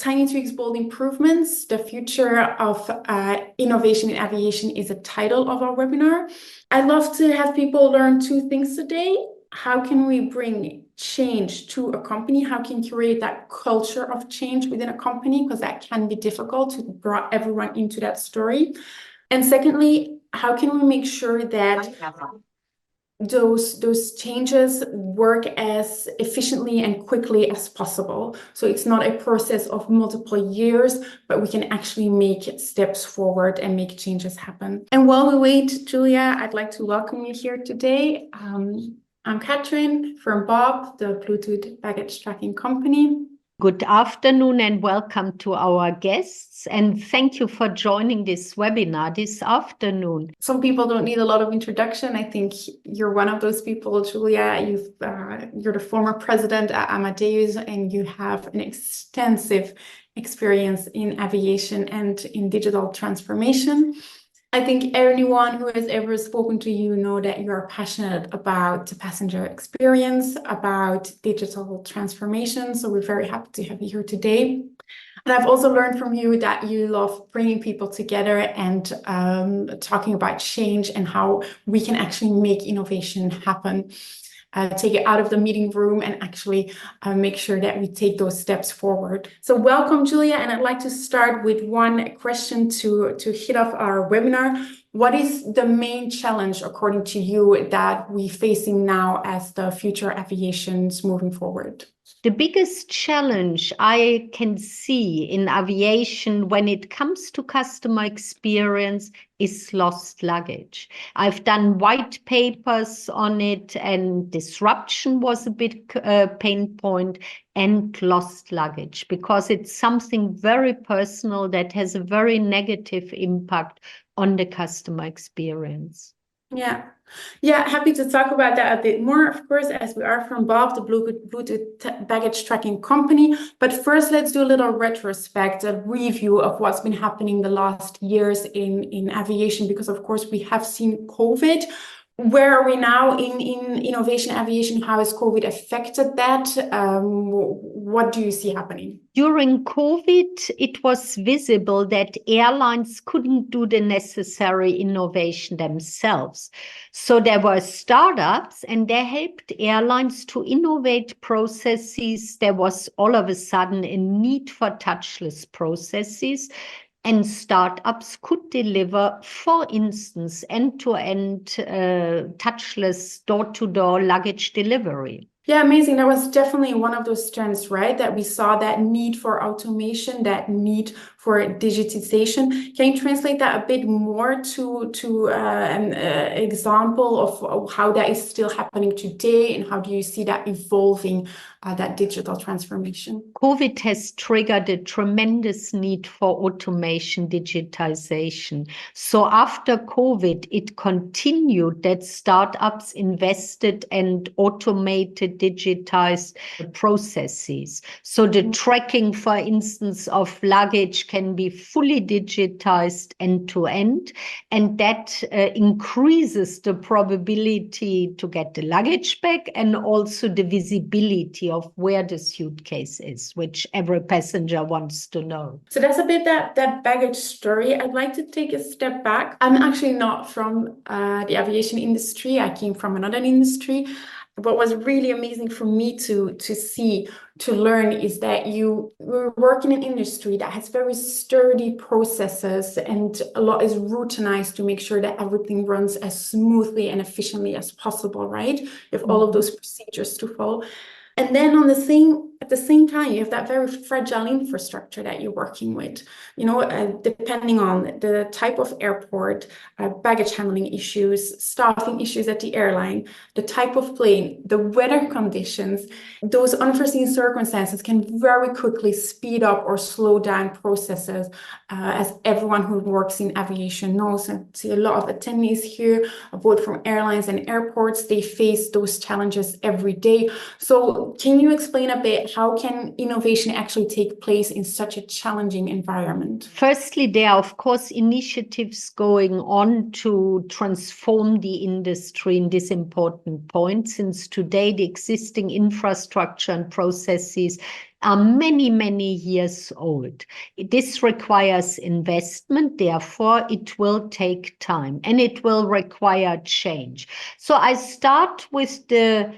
Tiny Tweaks, Bold Improvements, the Future of Innovation in Aviation is the title of our webinar. I'd love to have people learn two things today. How can we bring change to a company? How can you create that culture of change within a company? Because that can be difficult to bring everyone into that story. And secondly, how can we make sure that those changes work as efficiently and quickly as possible? So it's not a process of multiple years, but we can actually make steps forward and make changes happen. And while we wait, Julia, I'd like to welcome you here today. I'm Katrin from Bob, the Bluetooth baggage tracking company. Good afternoon and welcome to our guests, and thank you for joining this webinar this afternoon. Some people don't need a lot of introduction. I think you're one of those people, Julia. You're the former president at Amadeus, and you have an extensive experience in aviation and in digital transformation. I think anyone who has ever spoken to you know that you are passionate about the passenger experience, about digital transformation. So we're very happy to have you here today. And I've also learned from you that you love bringing people together and talking about change and how we can actually make innovation happen. Take it out of the meeting room and actually make sure that we take those steps forward. So welcome, Julia, and I'd like to start with one question to hit off our webinar. What is the main challenge, according to you, that we're facing now as the future aviation's moving forward? The biggest challenge I can see in aviation when it comes to customer experience is lost luggage. I've done white papers on it, and disruption was a big pain point, and lost luggage, because it's something very personal that has a very negative impact on the customer experience. Yeah, happy to talk about that a bit more, of course, as we are from Bob, the Bluetooth baggage tracking company. But first, let's do a little retrospect, a review of what's been happening the last years in aviation, because, of course, we have seen COVID. Where are we now in innovation aviation? How has COVID affected that? What do you see happening? During COVID, it was visible that airlines couldn't do the necessary innovation themselves. So there were startups, and they helped airlines to innovate processes. There was all of a sudden a need for touchless processes. And startups could deliver, for instance, end-to-end touchless door-to-door luggage delivery. Yeah, amazing. That was definitely one of those trends, right? That we saw that need for automation, that need for digitization. Can you translate that a bit more to an example of how that is still happening today, and how do you see that evolving, that digital transformation? COVID has triggered a tremendous need for automation, digitization. So after COVID, it continued that startups invested and automated, digitized processes. So the tracking, for instance, of luggage can be fully digitized end to end, and that increases the probability to get the luggage back, and also the visibility of where the suitcase is, which every passenger wants to know. So that's a bit that baggage story. I'd like to take a step back. I'm actually not from the aviation industry. I came from another industry. What was really amazing for me to see, to learn, is that you work in an industry that has very sturdy processes, and a lot is routinized to make sure that everything runs as smoothly and efficiently as possible, right? You have all of those procedures to follow. And then at the same time, you have that very fragile infrastructure that you're working with, depending on the type of airport, baggage handling issues, staffing issues at the airline, the type of plane, the weather conditions. Those unforeseen circumstances can very quickly speed up or slow down processes, as everyone who works in aviation knows. I see a lot of attendees here, both from airlines and airports. They face those challenges every day. So So can you explain a bit, how can innovation actually take place in such a challenging environment? Firstly, there are, of course, initiatives going on to transform the industry in this important point, since today the existing infrastructure and processes are many, many years old. This requires investment, therefore it will take time and it will require change. So I start with the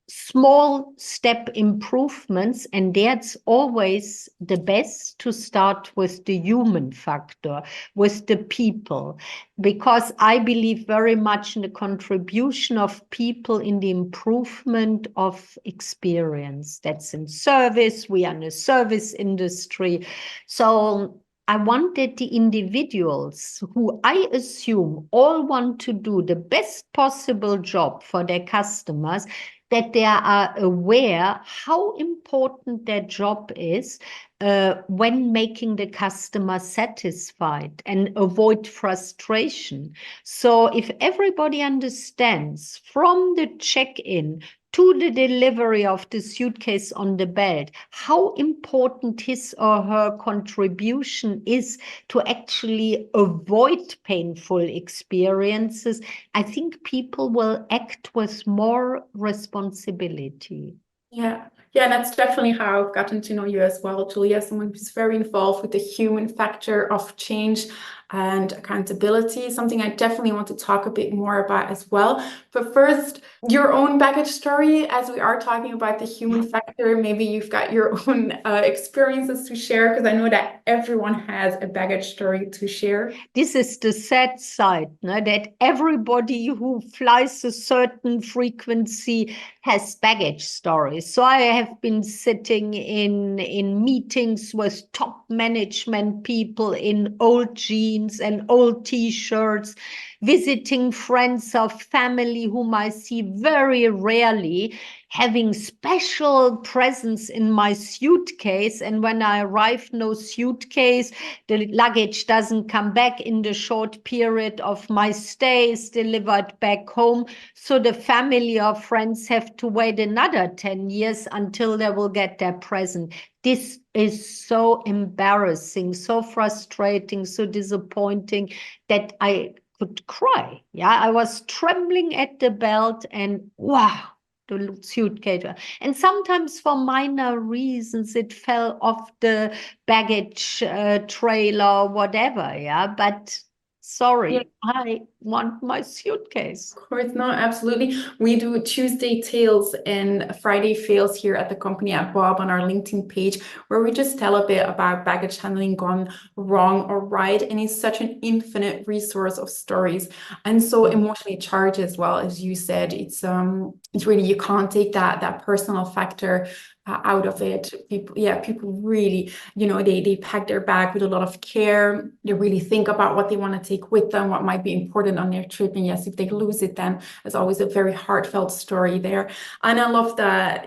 small step improvements, and that's always the best, to start with the human factor, with the people, because I believe very much in the contribution of people in the improvement of experience. That's in service. We are in a service industry. So I want that the individuals, who I assume all want to do the best possible job for their customers, that they are aware how important their job is when making the customer satisfied and avoid frustration. So if everybody understands from the check-in to the delivery of the suitcase on the belt how important his or her contribution is to actually avoid painful experiences, I think people will act with more responsibility. Yeah, that's definitely how I've gotten to know you as well, Julia, someone who's very involved with the human factor of change and accountability, something I definitely want to talk a bit more about as well. But first, your own baggage story, as we are talking about the human factor, maybe you've got your own experiences to share, because I know that everyone has a baggage story to share. This is the sad side, no? That everybody who flies a certain frequency has baggage stories. So I have been sitting in meetings with top management people in old jeans and old T-shirts, visiting friends of family whom I see very rarely, having special presents in my suitcase. And when I arrive, no suitcase, the luggage doesn't come back in the short period of my stay, is delivered back home. So the family or friends have to wait another 10 years until they will get their present. This is so embarrassing, so frustrating, so disappointing that I could cry. Yeah, I was trembling at the belt, and wow, the suitcase. And sometimes for minor reasons, it fell off the baggage trailer, whatever. Yeah, but sorry, Yeah. I want my suitcase. Of course, no, absolutely. We do Tuesday Tales and Friday Fails here at the company at Bob on our LinkedIn page, where we just tell a bit about baggage handling gone wrong or right. And it's such an infinite resource of stories, and so emotionally charged as well. As you said, it's really, you can't take that personal factor out of it. People really, they pack their bag with a lot of care. They really think about what they want to take with them, what might be important on their trip. And yes, if they lose it, then there's always a very heartfelt story there. And I love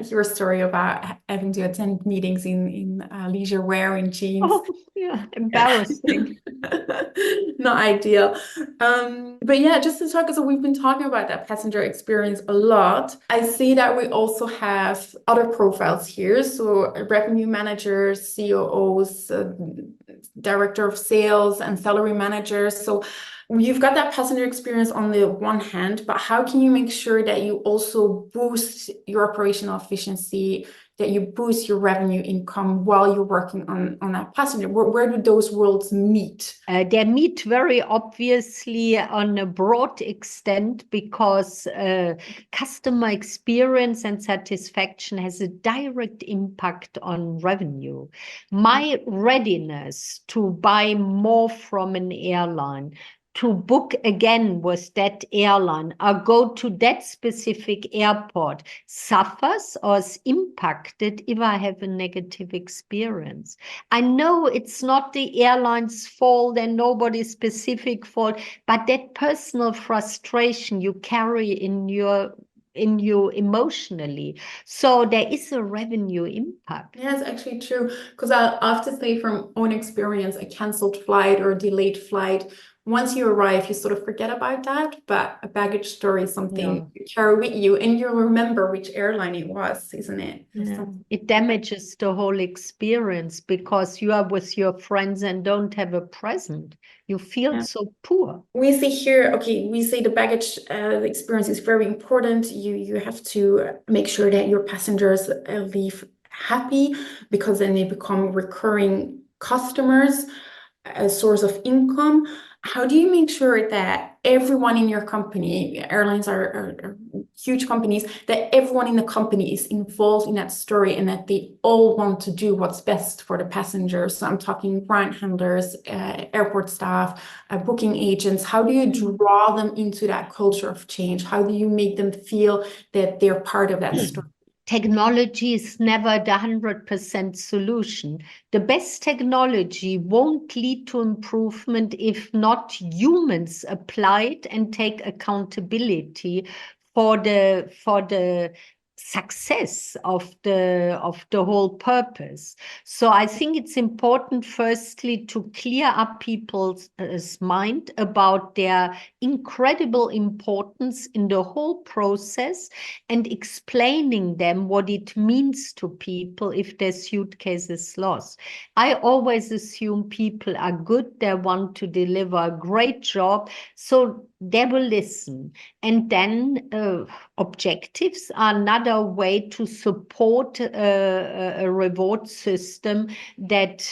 your story about having to attend meetings in leisure wear and jeans. Oh, yeah, embarrassing. Not ideal. But yeah, just to talk, so we've been talking about that passenger experience a lot. I see that we also have other profiles here. So revenue managers, COOs, director of sales, and salary managers. So you've got that passenger experience on the one hand, but how can you make sure that you also boost your operational efficiency, that you boost your revenue income while you're working on that passenger? Where do those worlds meet? They meet very obviously on a broad extent, because customer experience and satisfaction has a direct impact on revenue. My readiness to buy more from an airline, to book again with that airline, or go to that specific airport, suffers or is impacted if I have a negative experience. I know it's not the airline's fault and nobody's specific fault, but that personal frustration you carry in you emotionally. So there is a revenue impact. Yeah, it's actually true. Because I have to say, from own experience, a canceled flight or a delayed flight once you arrive, you sort of forget about that, but a baggage story is something Yeah. you carry with you, and you remember which airline it was, isn't it? Yeah. It damages the whole experience because you are with your friends and don't have a present. You feel Yeah. so poor. We say here, okay, we say the baggage experience is very important. You have to make sure that your passengers leave happy, because then they become recurring customers, a source of income. How do you make sure that everyone in your company, airlines are huge companies, that everyone in the company is involved in that story and that they all want to do what's best for the passengers? So I'm talking ground handlers, airport staff, booking agents. How do you draw them into that culture of change? How do you make them feel that they're part of that story? Technology is never the 100% solution. The best technology won't lead to improvement if not humans apply it and take accountability for the success of the whole purpose. So I think it's important, firstly, to clear up people's mind about their incredible importance in the whole process, and explaining them what it means to people if their suitcase is lost. I always assume people are good, they want to deliver a great job, so they will listen. And then objectives are another way to support a reward system that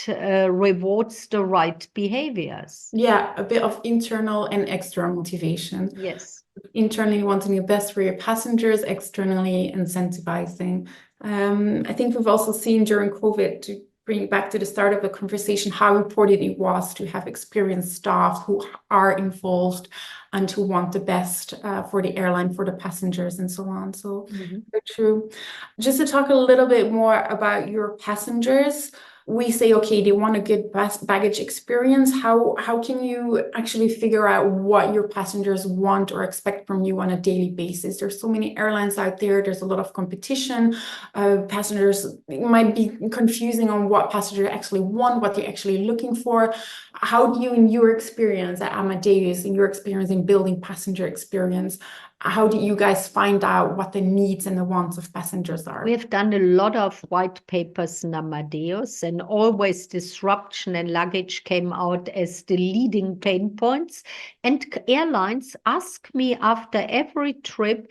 rewards the right behaviors. Yeah, a bit of internal and external motivation. Yes. Internally wanting the best for your passengers, externally incentivizing. I think we've also seen during COVID, to bring it back to the start of the conversation, how important it was to have experienced staff who are involved and who want the best for the airline, for the passengers, and so on. So very true. Just to talk a little bit more about your passengers, we say, okay, they want a good baggage experience. How can you actually figure out what your passengers want or expect from you on a daily basis? There's so many airlines out there. There's a lot of competition. Passengers might be confusing on what passengers actually want, what they're actually looking for. How do you, in your experience at Amadeus, in your experience in building passenger experience, how do you guys find out what the needs and the wants of passengers are? We have done a lot of white papers in Amadeus, and always disruption and luggage came out as the leading pain points. And airlines ask me after every trip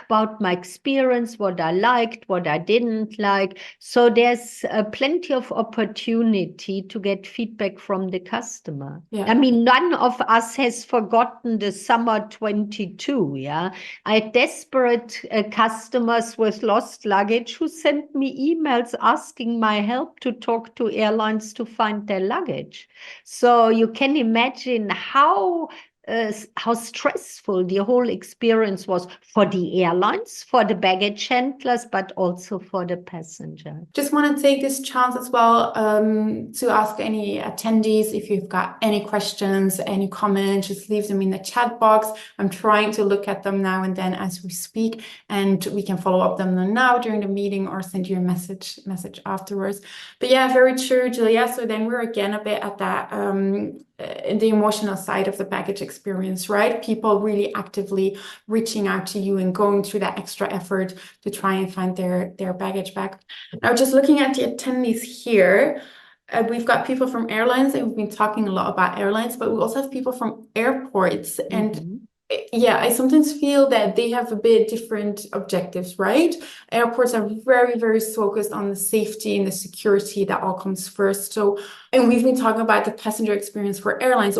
about my experience, what I liked, what I didn't like. So there's plenty of opportunity to get feedback from the customer. Yeah. I mean, none of us has forgotten the summer 22, yeah? I had desperate customers with lost luggage who sent me emails asking my help to talk to airlines to find their luggage. So you can imagine how stressful the whole experience was for the airlines, for the baggage handlers, but also for the passenger. Just want to take this chance as well to ask any attendees, if you've got any questions, any comments, just leave them in the chat box. I'm trying to look at them now and then as we speak, and we can follow up them now during the meeting or send you a message afterwards. But yeah, very true, Julia. So then we're again a bit at that in the emotional side of the baggage experience, right? People really actively reaching out to you and going through that extra effort to try and find their baggage back. Now, just looking at the attendees here, we've got people from airlines, and we've been talking a lot about airlines, but we also have people from airports. And yeah, I sometimes feel that they have a bit different objectives, right? Airports are very, very focused on the safety and the security. That all comes first. So, and we've been talking about the passenger experience for airlines.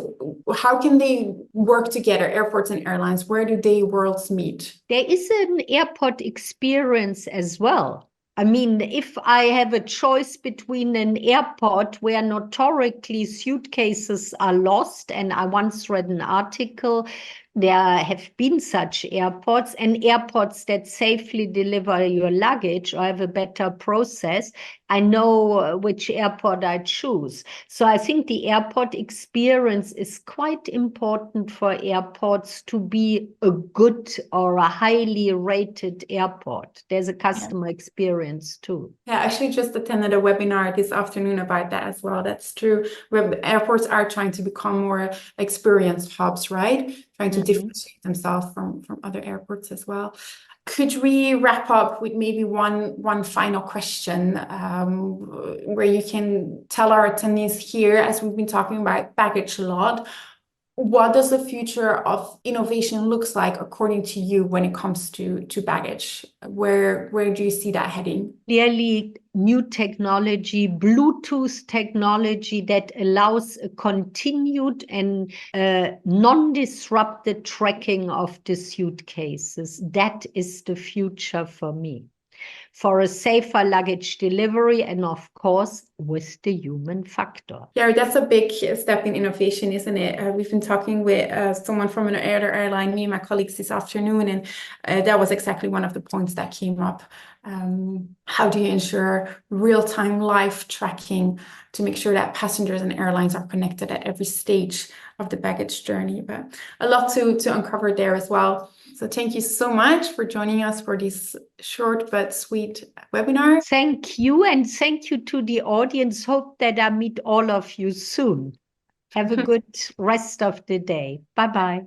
How can they work together, airports and airlines? Where do their worlds meet? There is an airport experience as well. I mean, if I have a choice between an airport where notorically suitcases are lost, and I once read an article there have been such airports, and airports that safely deliver your luggage or have a better process. I know which airport I choose. So I think the airport experience is quite important for airports to be a good or a highly rated airport. There's a customer experience too. Yeah, I actually just attended a webinar this afternoon about that as well. That's true. Airports are trying to become more experience hubs, right? Trying to differentiate themselves from other airports as well. Could we wrap up with maybe one final question, where you can tell our attendees here, as we've been talking about baggage a lot, what does the future of innovation looks like according to you when it comes to baggage? Where do you see that heading? Clearly, new technology, Bluetooth technology that allows a continued and non-disrupted tracking of the suitcases. That is the future for me. For a safer luggage delivery, and of course, with the human factor. Yeah, that's a big step in innovation, isn't it? We've been talking with someone from an other airline, me and my colleagues this afternoon, and that was exactly one of the points that came up. How do you ensure real-time live tracking to make sure that passengers and airlines are connected at every stage of the baggage journey? But a lot to uncover there as well. So thank you so much for joining us for this short but sweet webinar. Thank you, and thank you to the audience. Hope that I meet all of you soon. Have a good rest of the day. Bye-bye.